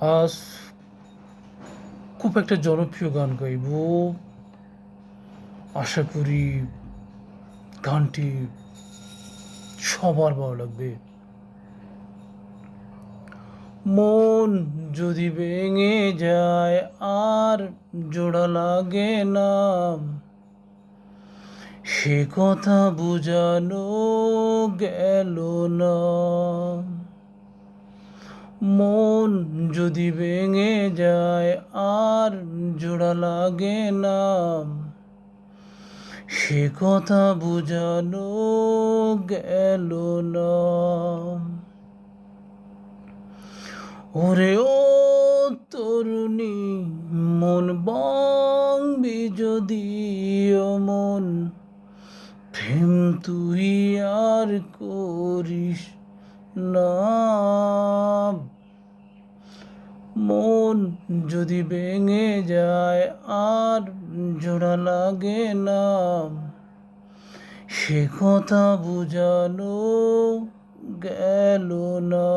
আজ খুব একটা জনপ্রিয় গান গাইব। আশা করি গানটি সবার ভালো লাগবে। মন যদি ভেঙে যায় আর জোড়া লাগে না, সে কথা বোঝানো গেল না। মন যদি ভেঙে যায় আর জোড়া লাগে না, সে কথা বোঝানো গেল না। ওরে ও তরুণী, মন ভাঙবি যদি মন, প্রেম তুই আর করিস না। মন যদি ভেঙে যায় আর জোড়া লাগে না, সে কথা বোঝানো গেল না।